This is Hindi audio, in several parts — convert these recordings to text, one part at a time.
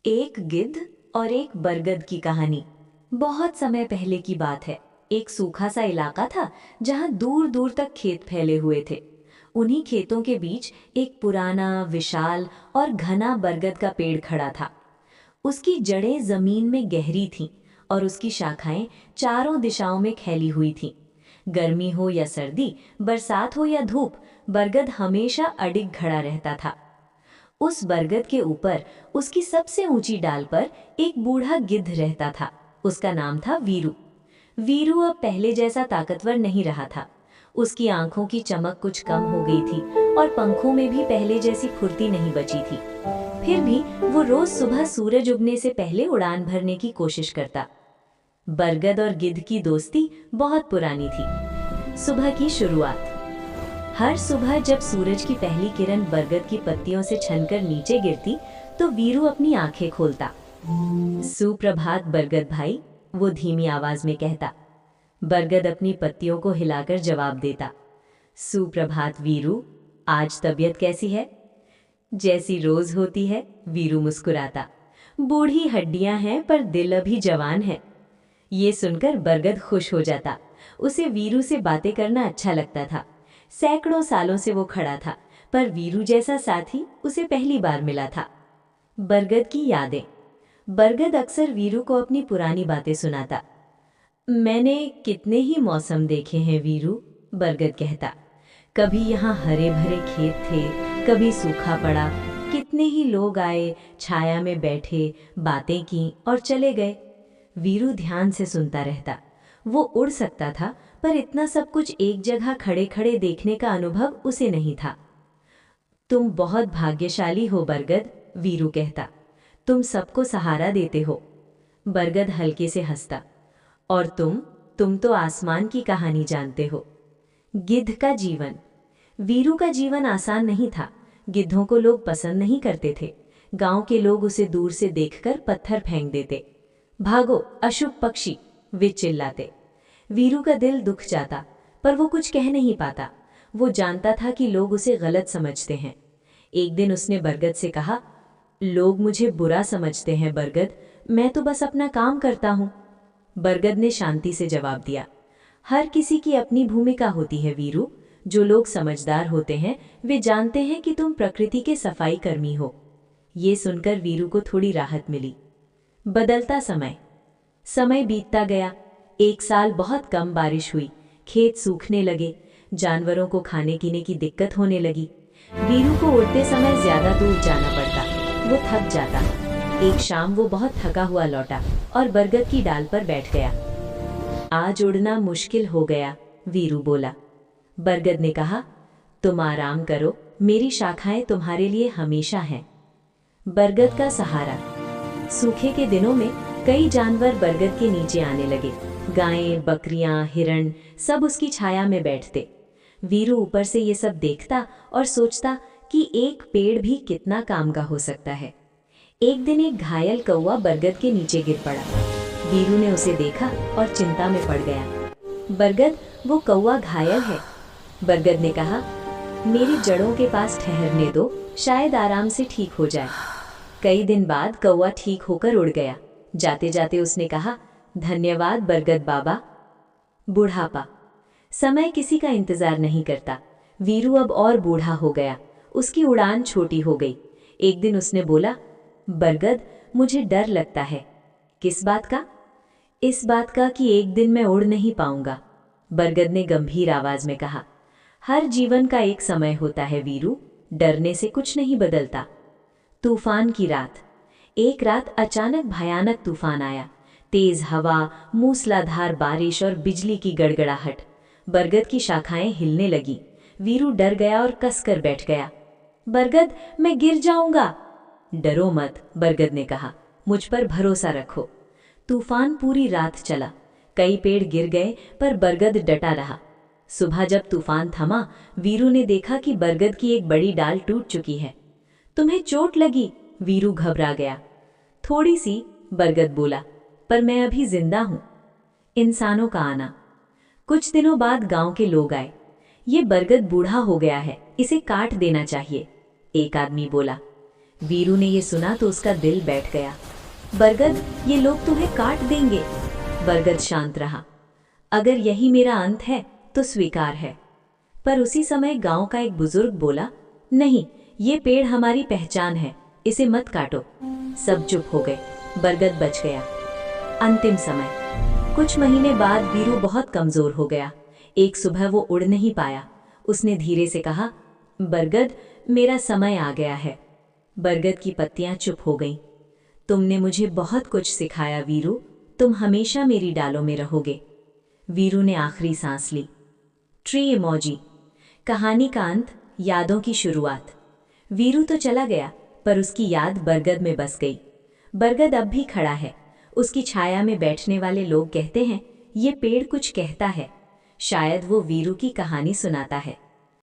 एक गिद्ध और एक बरगद की कहानी। बहुत समय पहले की बात है। एक सूखा सा इलाका था जहां दूर दूर तक खेत फैले हुए थे। उन्हीं खेतों के बीच एक पुराना, विशाल और घना बरगद का पेड़ खड़ा था। उसकी जड़ें जमीन में गहरी थीं और उसकी शाखाएं चारों दिशाओं में फैली हुई थीं। गर्मी हो या सर्दी, बरसात हो या धूप, बरगद हमेशा अडिग खड़ा रहता था। उस बरगद के ऊपर उसकी सबसे ऊंची डाल पर एक बूढ़ा गिद्ध रहता था। उसका नाम था वीरू। वीरू अब पहले जैसा ताकतवर नहीं रहा था। उसकी आंखों की चमक कुछ कम हो गई थी और पंखों में भी पहले जैसी फुर्ती नहीं बची थी। फिर भी वो रोज सुबह सूरज उगने से पहले उड़ान भरने की कोशिश करता। बरगद और गिद्ध की दोस्ती बहुत पुरानी थी। सुबह की शुरुआत। हर सुबह जब सूरज की पहली किरण बरगद की पत्तियों से छनकर नीचे गिरती, तो वीरू अपनी आंखें खोलता। सुप्रभात बरगद भाई, वो धीमी आवाज में कहता। बरगद अपनी पत्तियों को हिलाकर जवाब देता। सुप्रभात वीरू, आज तबीयत कैसी है? जैसी रोज होती है, वीरू मुस्कुराता। बूढ़ी हड्डियां हैं पर दिल अभी जवान है। ये सुनकर बरगद खुश हो जाता। उसे वीरू से बातें करना अच्छा लगता था। सैकड़ों सालों से वो खड़ा था, पर वीरू जैसा साथी उसे पहली बार मिला था। बरगद की यादें। बरगद अक्सर वीरू को अपनी पुरानी बातें सुनाता। मैंने कितने ही मौसम देखे हैं वीरू, बरगद कहता। कभी यहाँ हरे भरे खेत थे, कभी सूखा पड़ा। कितने ही लोग आए, छाया में बैठे, बातें की और चले गए। वीरू ध्यान से सुनता रहता। वो उड़ सकता था, पर इतना सब कुछ एक जगह खड़े खड़े देखने का अनुभव उसे नहीं था। तुम बहुत भाग्यशाली हो बरगद, वीरू कहता। तुम सबको सहारा देते हो। बरगद हल्के से हंसता। और तुम तो आसमान की कहानी जानते हो। गिद्ध का जीवन। वीरू का जीवन आसान नहीं था। गिद्धों को लोग पसंद नहीं करते थे। गांव के लोग उसे दूर से देखकर पत्थर फेंक देते। भागो अशुभ पक्षी, वे चिल्लाते। वीरू का दिल दुख जाता, पर वो कुछ कह नहीं पाता। वो जानता था कि लोग उसे गलत समझते हैं। एक दिन उसने बरगद से कहा, लोग मुझे बुरा समझते हैं बरगद, मैं तो बस अपना काम करता हूँ। बरगद ने शांति से जवाब दिया, हर किसी की अपनी भूमिका होती है वीरू। जो लोग समझदार होते हैं, वे जानते हैं कि तुम प्रकृति के सफाई कर्मी हो। ये सुनकर वीरू को थोड़ी राहत मिली। बदलता समय। समय बीतता गया। एक साल बहुत कम बारिश हुई। खेत सूखने लगे। जानवरों को खाने पीने की दिक्कत होने लगी। वीरू को उड़ते समय ज्यादा दूर जाना पड़ता। वो थक जाता। एक शाम वो बहुत थका हुआ लौटा और बरगद की डाल पर बैठ गया। आज उड़ना मुश्किल हो गया, वीरू बोला। बरगद ने कहा, तुम आराम करो, मेरी शाखाएं तुम्हारे लिए हमेशा हैं। बरगद का सहारा। सूखे के दिनों में कई जानवर बरगद के नीचे आने लगे। गायें, बकरियां, हिरण सब उसकी छाया में बैठते। वीरू ऊपर से ये सब देखता और सोचता कि एक पेड़ भी कितना काम का हो सकता है। एक दिन एक घायल कौवा बरगद के नीचे गिर पड़ा। वीरू ने उसे देखा और चिंता में पड़ गया। बरगद, वो कौवा घायल है। बरगद ने कहा, मेरी जड़ों के पास ठहरने दो, शायद आराम से ठीक हो जाए। कई दिन बाद कौवा ठीक होकर उड़ गया। जाते जाते उसने कहा, धन्यवाद बरगद बाबा। बुढ़ापा। समय किसी का इंतजार नहीं करता। वीरू अब और बूढ़ा हो गया। उसकी उड़ान छोटी हो गई। एक दिन उसने बोला, बरगद, मुझे डर लगता है। किस बात का? इस बात का कि एक दिन मैं उड़ नहीं पाऊंगा। बरगद ने गंभीर आवाज में कहा, हर जीवन का एक समय होता है वीरू, डरने से कुछ नहीं बदलता। तूफान की रात। एक रात अचानक भयानक तूफान आया। तेज हवा, मूसलाधार बारिश और बिजली की गड़गड़ाहट। बरगद की शाखाएं हिलने लगी। वीरू डर गया और कसकर बैठ गया। बरगद, मैं गिर जाऊंगा। डरो मत, बरगद ने कहा, मुझ पर भरोसा रखो। तूफान पूरी रात चला। कई पेड़ गिर गए, पर बरगद डटा रहा। सुबह जब तूफान थमा, वीरू ने देखा कि बरगद की एक बड़ी डाल टूट चुकी है। तुम्हें चोट लगी? वीरू घबरा गया। थोड़ी सी, बरगद बोला, पर मैं अभी जिंदा हूं। इंसानों का आना। कुछ दिनों बाद गांव के लोग आए। ये बरगद बूढ़ा हो गया है, इसे काट देना चाहिए, एक आदमी बोला। वीरू ने ये सुना तो उसका दिल बैठ गया। बरगद, ये लोग तुम्हें काट देंगे। बरगद शांत रहा। अगर यही मेरा अंत है तो स्वीकार है। पर उसी समय गांव का एक बुजुर्ग बोला, नहीं, ये पेड़ हमारी पहचान है, इसे मत काटो। सब चुप हो गए। बरगद बच गया। अंतिम समय। कुछ महीने बाद वीरू बहुत कमजोर हो गया। एक सुबह वो उड़ नहीं पाया। उसने धीरे से कहा, बरगद, मेरा समय आ गया है। बरगद की पत्तियां चुप हो गईं। तुमने मुझे बहुत कुछ सिखाया वीरू, तुम हमेशा मेरी डालों में रहोगे। वीरू ने आखिरी सांस ली। Tree emoji. कहानी का अंत, यादों की शुरुआत। वीरू तो चला गया, पर उसकी याद बरगद में बस गई। बरगद अब भी खड़ा है। उसकी छाया में बैठने वाले लोग कहते हैं, ये पेड़ कुछ कहता है। शायद वो वीरू की कहानी सुनाता है।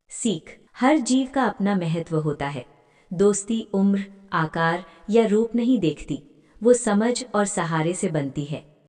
सीख। हर जीव का अपना महत्व होता है। दोस्ती उम्र, आकार या रूप नहीं देखती, वो समझ और सहारे से बनती है।